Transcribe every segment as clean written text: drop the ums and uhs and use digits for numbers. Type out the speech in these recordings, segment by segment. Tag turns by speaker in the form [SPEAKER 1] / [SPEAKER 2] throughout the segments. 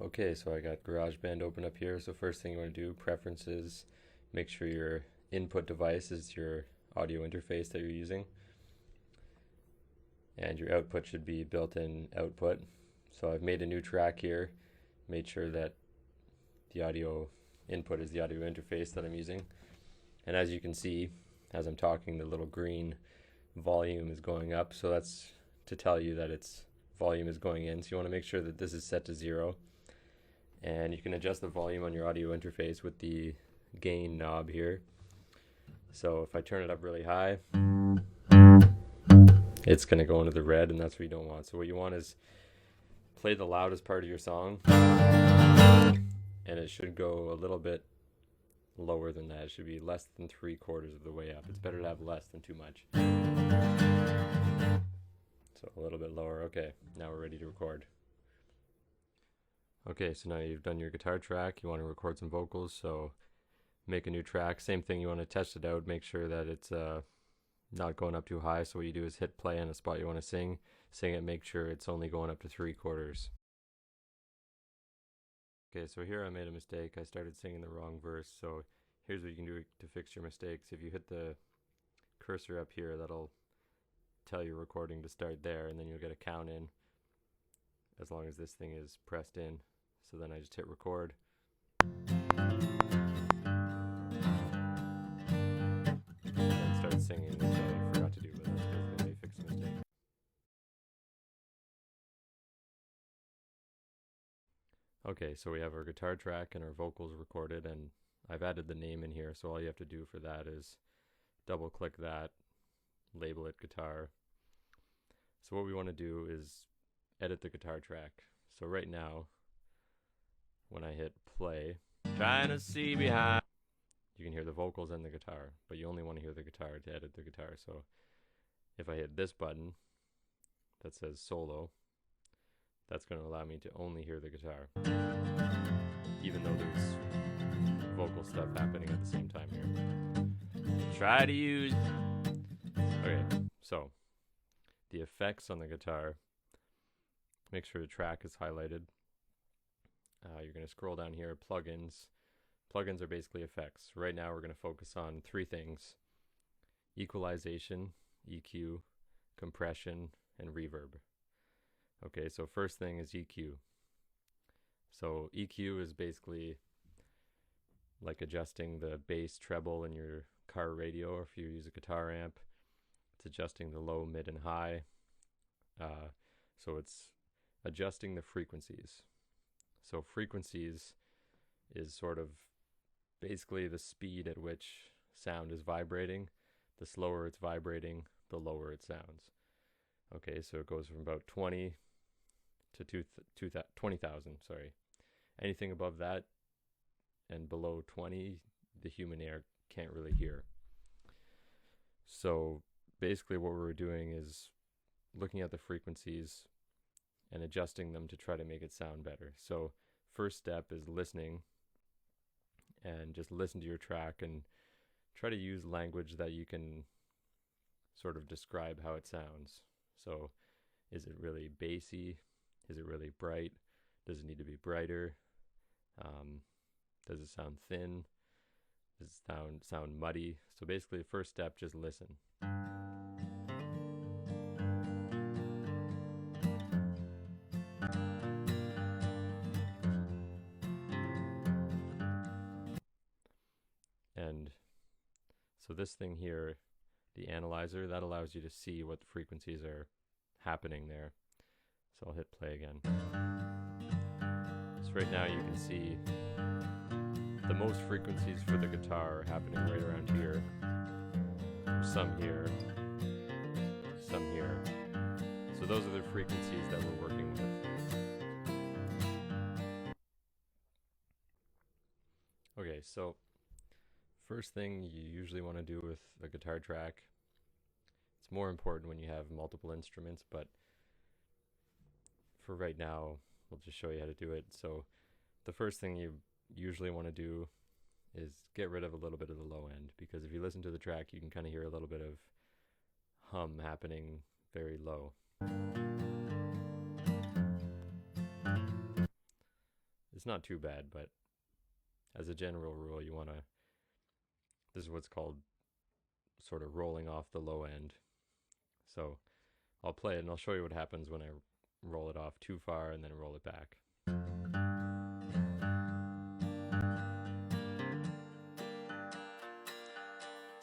[SPEAKER 1] Okay, so I got Garageband open up here. So first thing you want to do, preferences, make sure your input device is your audio interface that you're using. And your output should be built-in output. So I've made a new track here, made sure that the audio input is the audio interface that I'm using. And as you can see, as I'm talking, the little green volume is going up. So that's to tell you that its volume is going in. So you want to make sure that this is set to 0. And you can adjust the volume on your audio interface with the gain knob here. So if I turn it up really high, it's going to go into the red, and that's what you don't want. So what you want is play the loudest part of your song, and it should go a little bit lower than that. It should be less than 3/4 of the way up. It's better to have less than too much. So a little bit lower. Okay, now we're ready to record. Okay, so now you've done your guitar track, you want to record some vocals, so make a new track. Same thing, you want to test it out, make sure that it's not going up too high. So what you do is hit play on a spot you want to sing it, make sure it's only going up to 3/4. Okay, so here I made a mistake. I started singing the wrong verse, so here's what you can do to fix your mistakes. If you hit the cursor up here, that'll tell your recording to start there, and then you'll get a count in as long as this thing is pressed in. So then I just hit record. And start singing, which I forgot to do, but that's basically how you fix the mistake. Okay, so we have our guitar track and our vocals recorded, and I've added the name in here, so all you have to do for that is double click that, label it guitar. So what we want to do is edit the guitar track. So right now, when I hit play, trying to see behind, you can hear the vocals and the guitar, but you only want to hear the guitar to edit the guitar. So if I hit this button that says solo, that's going to allow me to only hear the guitar, even though there's vocal stuff happening at the same time here. Try to use... Okay, so the effects on the guitar, make sure the track is highlighted. You're going to scroll down here, plugins. Plugins are basically effects. Right now we're going to focus on 3 things: equalization, EQ, compression, and reverb. Okay, so first thing is EQ. So EQ is basically like adjusting the bass treble in your car radio, or if you use a guitar amp, it's adjusting the low, mid, and high. So it's adjusting the frequencies. So frequencies is sort of basically the speed at which sound is vibrating. The slower it's vibrating, the lower it sounds. Okay, so it goes from about 20 to 20,000, sorry. Anything above that and below 20, the human ear can't really hear. So basically what we're doing is looking at the frequencies and adjusting them to try to make it sound better. So first step is listening, and just listen to your track and try to use language that you can sort of describe how it sounds. So is it really bassy? Is it really bright? Does it need to be brighter? Does it sound thin? Does it sound muddy? So basically the first step, just listen. And so this thing here, the analyzer, that allows you to see what the frequencies are happening there. So I'll hit play again. So right now you can see the most frequencies for the guitar are happening right around here. Some here, some here. So those are the frequencies that we're working with. Okay, so first thing you usually want to do with a guitar track, it's more important when you have multiple instruments, but for right now, we'll just show you how to do it. So the first thing you usually want to do is get rid of a little bit of the low end, because if you listen to the track, you can kind of hear a little bit of hum happening very low. it's not too bad, but as a general rule, you want to, this is what's called sort of rolling off the low end. So I'll play it and I'll show you what happens when I roll it off too far and then roll it back.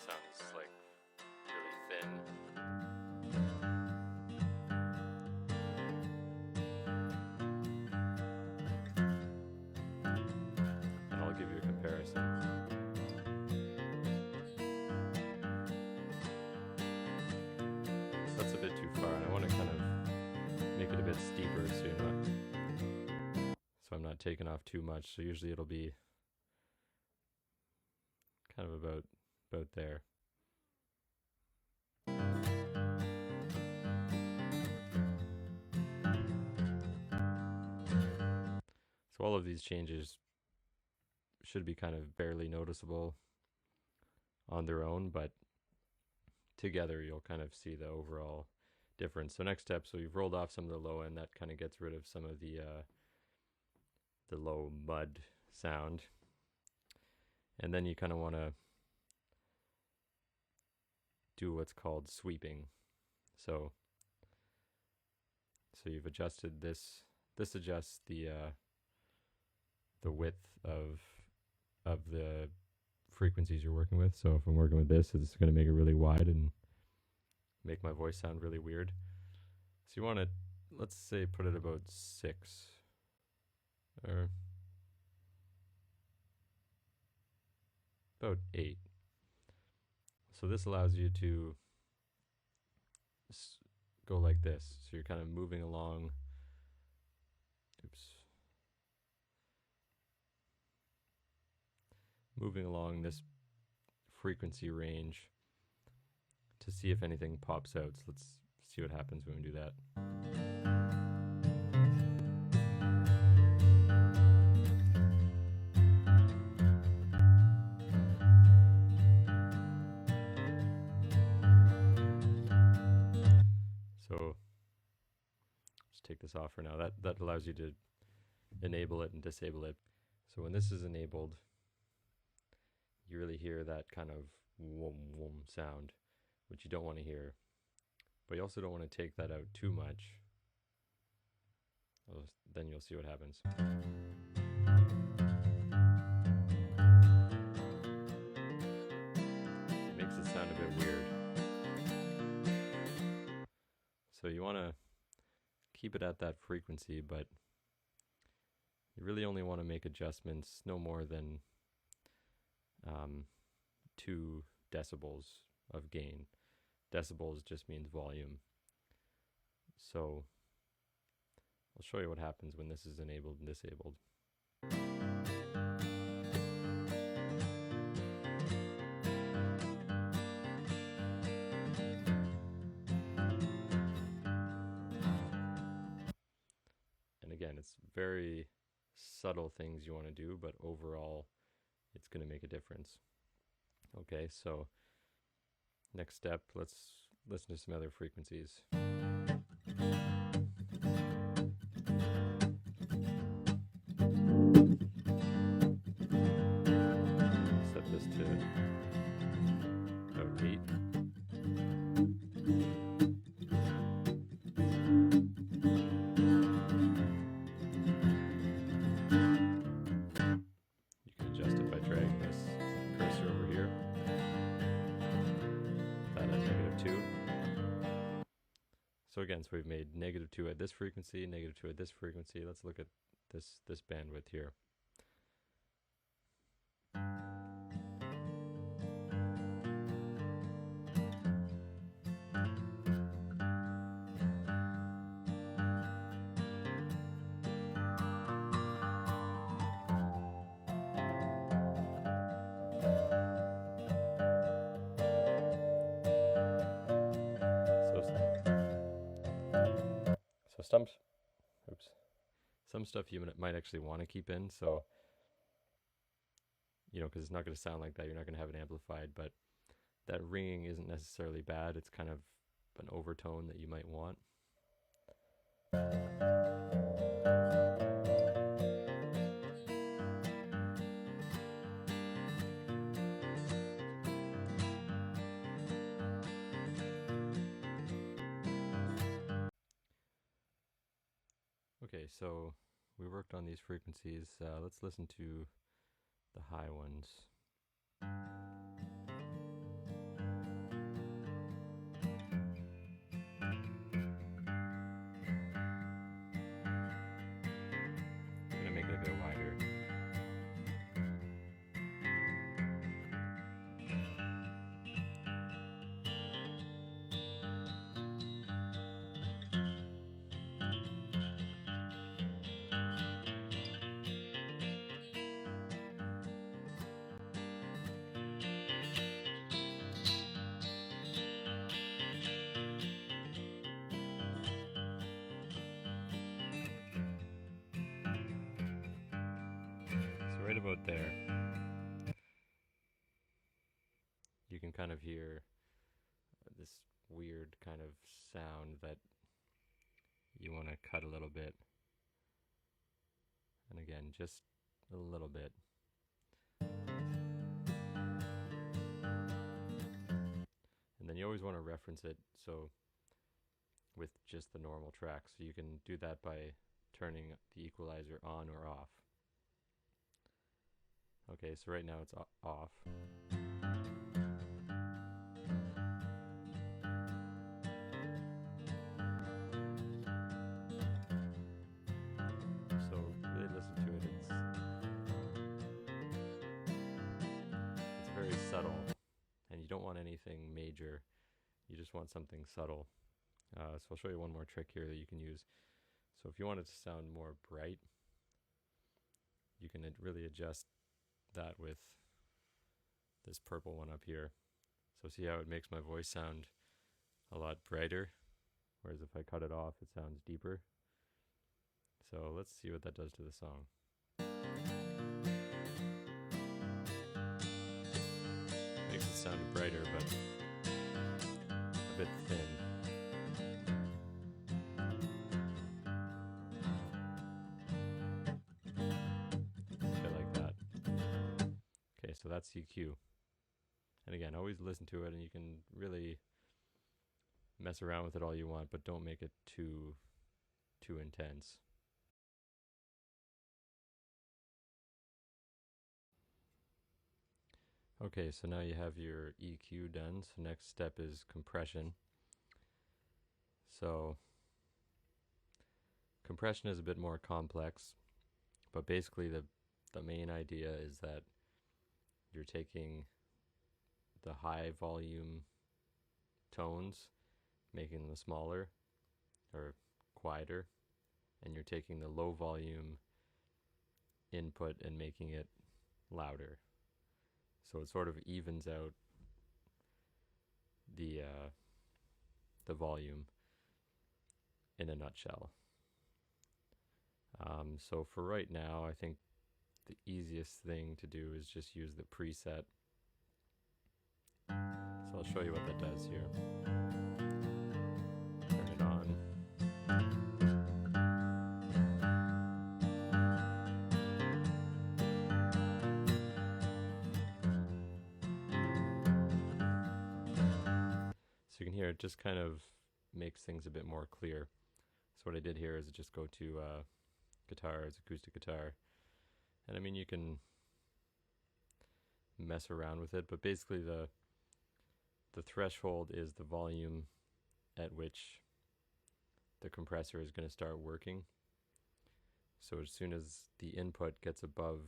[SPEAKER 1] Sounds like really thin. And I'll give you a comparison. So that's a bit too far, and I want to kind of make it a bit steeper so I'm not taking off too much. So usually it'll be kind of about there. So all of these changes should be kind of barely noticeable on their own, but together you'll kind of see the overall difference. So next step, so you've rolled off some of the low end, that kind of gets rid of some of the low mud sound. And then you kind of want to do what's called sweeping. So you've adjusted this. This adjusts the width of the frequencies you're working with. So if I'm working with this, it's going to make it really wide and make my voice sound really weird. So you want to, let's say, put it about 6 or about 8. So this allows you to go like this. So you're kind of moving along. Moving along this frequency range to see if anything pops out. So let's see what happens when we do that. So let's take this off for now. That allows you to enable it and disable it. So when this is enabled, you really hear that kind of whoom whoom sound, which you don't want to hear. But you also don't want to take that out too much. Then you'll see what happens. It makes it sound a bit weird. So you want to keep it at that frequency, but you really only want to make adjustments no more than 2 decibels of gain. Decibels just means volume. So I'll show you what happens when this is enabled and disabled. And again, it's very subtle things you want to do, but overall it's going to make a difference. Okay, so next step, let's listen to some other frequencies. Set this to about 8. So again, so we've made -2 at this frequency, -2 at this frequency. Let's look at this bandwidth here. Some stuff you might actually want to keep in, so, you know, because it's not going to sound like that, you're not going to have it amplified, but that ringing isn't necessarily bad. It's kind of an overtone that you might want. Okay, so we worked on these frequencies. Let's listen to the high ones. I'm gonna make it a bit wider. So right about there, you can kind of hear this weird kind of sound that you want to cut a little bit. And again, just a little bit. And then you always want to reference it so with just the normal track. So you can do that by turning the equalizer on or off. Okay, so right now it's off. So really listen to it. It's very subtle, and you don't want anything major. You just want something subtle. So I'll show you one more trick here that you can use. So if you want it to sound more bright, you can really adjust that with this purple one up here. So see how it makes my voice sound a lot brighter, whereas if I cut it off, it sounds deeper. So let's see what that does to the song. Makes it sound brighter, but a bit thin. I like that. Okay, so that's EQ. And again, always listen to it, and you can really mess around with it all you want, but don't make it too intense. Okay, so now you have your EQ done. So next step is compression. So compression is a bit more complex, but basically the main idea is that you're taking the high volume tones, making them smaller or quieter, and you're taking the low volume input and making it louder. So it sort of evens out the volume in a nutshell. So for right now, I think the easiest thing to do is just use the preset. So I'll show you what that does here. Turn it on. So you can hear it just kind of makes things a bit more clear. So what I did here is just go to guitars, acoustic guitar, and I mean you can mess around with it, but basically the threshold is the volume at which the compressor is going to start working. So as soon as the input gets above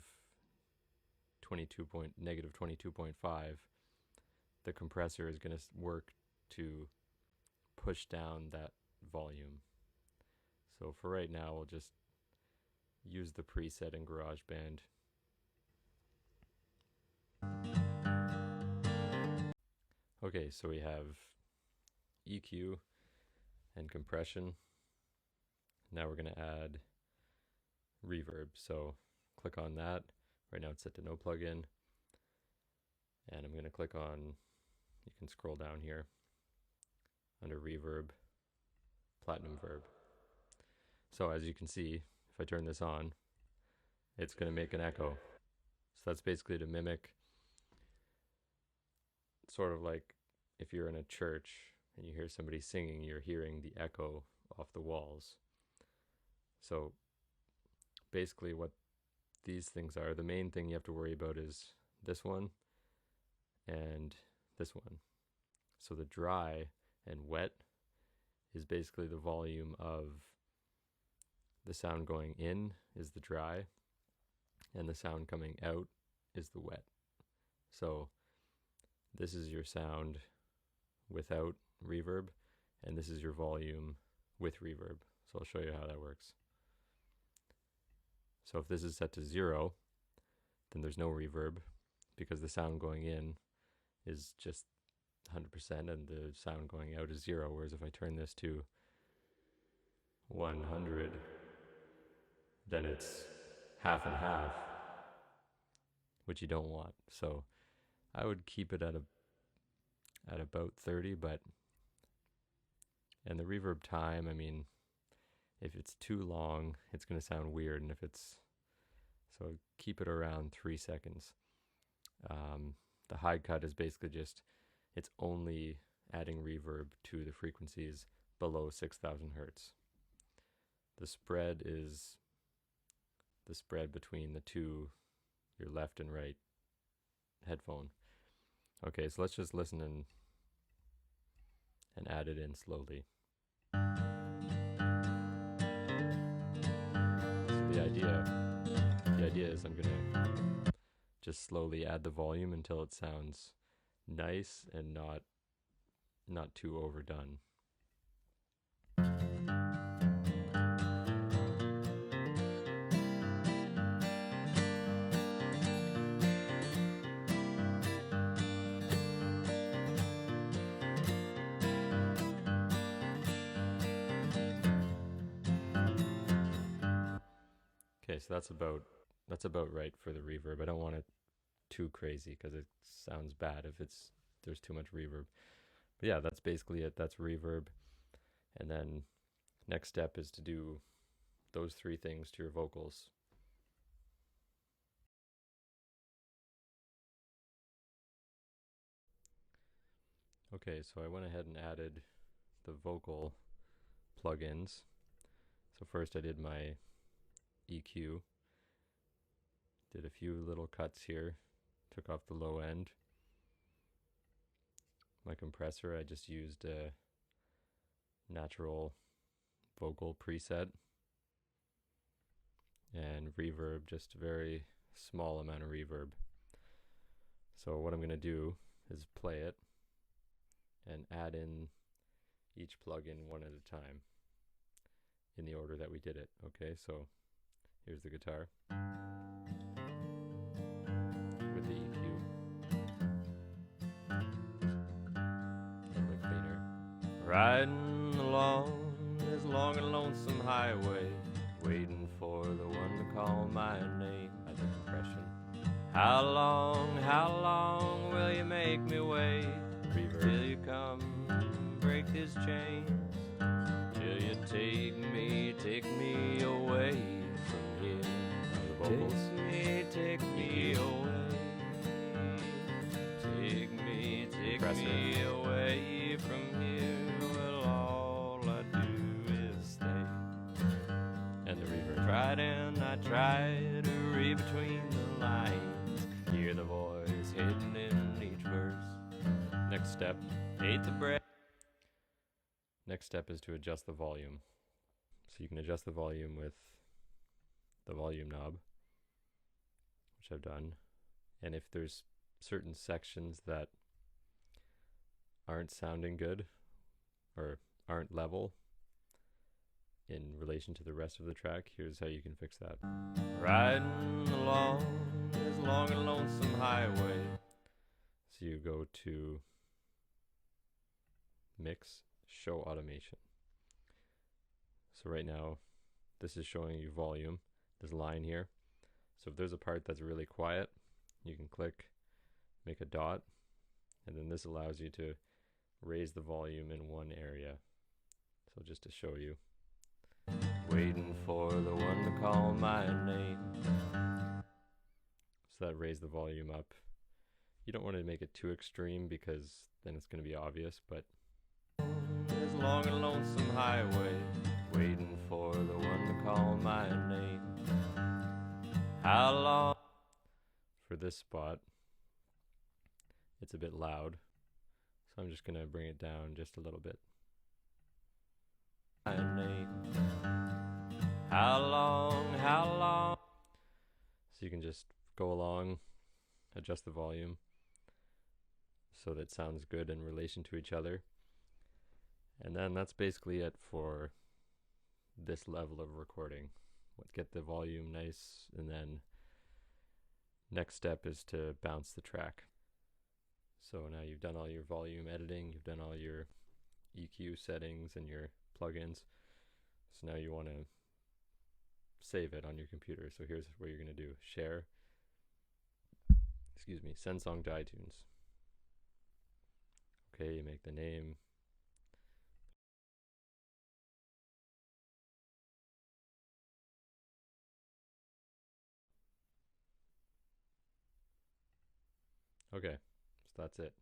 [SPEAKER 1] negative 22.5, the compressor is going to work to push down that volume. So for right now, we'll just use the preset in Garageband. Okay, so we have EQ and compression. Now we're going to add reverb. So click on that. Right now it's set to no plugin. And I'm going to click on, you can scroll down here under reverb, platinum verb. So as you can see, if I turn this on, it's going to make an echo. So that's basically to mimic sort of like if you're in a church and you hear somebody singing, you're hearing the echo off the walls. So basically what these things are, the main thing you have to worry about is this one and this one. So the dry and wet is basically the volume of the sound going in is the dry, and the sound coming out is the wet. So this is your sound without reverb, and this is your volume with reverb. So I'll show you how that works. So if this is set to 0, then there's no reverb because the sound going in is just 100% and the sound going out is 0. Whereas if I turn this to 100, then it's half and half, which you don't want. So I would keep it at about 30, and the reverb time, I mean, if it's too long, it's going to sound weird, and so keep it around 3 seconds. The high cut is basically just, it's only adding reverb to the frequencies below 6,000 hertz. The spread is the spread between the two, your left and right headphone. Okay, so let's just listen and add it in slowly. So the idea is I'm gonna just slowly add the volume until it sounds nice and not too overdone. Okay, so that's about right for the reverb. I don't want it too crazy because it sounds bad if there's too much reverb. But yeah, that's basically it. That's reverb. And then next step is to do those 3 things to your vocals. Okay, so I went ahead and added the vocal plugins. So first I did my EQ, did a few little cuts here, took off the low end. My compressor, I just used a natural vocal preset, and reverb, just a very small amount of reverb. So what I'm going to do is play it and add in each plugin one at a time in the order that we did it. Okay, so here's the guitar with the EQ. A little bit cleaner. Riding along this long and lonesome highway, waiting for the one to call my name. By the compression. How long will you make me wait? Reverb. Till you come break this chain, till you take me away from here. The vocals. Take me away. Take me away from here. Well, all I do is stay. And the reverb. I try to read between the lines, hear the voice hidden in each verse. Next step, ate the bread. Next step is to adjust the volume. So you can adjust the volume with the volume knob, which I've done. And if there's certain sections that aren't sounding good or aren't level in relation to the rest of the track, here's how you can fix that. Riding along this long and lonesome highway. So you go to Mix, Show Automation. So right now, this is showing you volume, this line here. So if there's a part that's really quiet, you can click, make a dot, and then this allows you to raise the volume in one area. So just to show you. Waiting for the one to call my name. So that raised the volume up. You don't want to make it too extreme because then it's going to be obvious, but this long and lonesome highway, waiting for the one to call how long. For this spot, it's a bit loud, so I'm just going to bring it down just a little bit. How long, how long. So you can just go along, adjust the volume so that it sounds good in relation to each other. And then that's basically it for this level of recording. Get the volume nice, and then next step is to bounce the track. So now you've done all your volume editing, you've done all your EQ settings and your plugins. So now you want to save it on your computer. So here's what you're going to do. Share, send song to iTunes. Okay, you make the name. Okay, so that's it.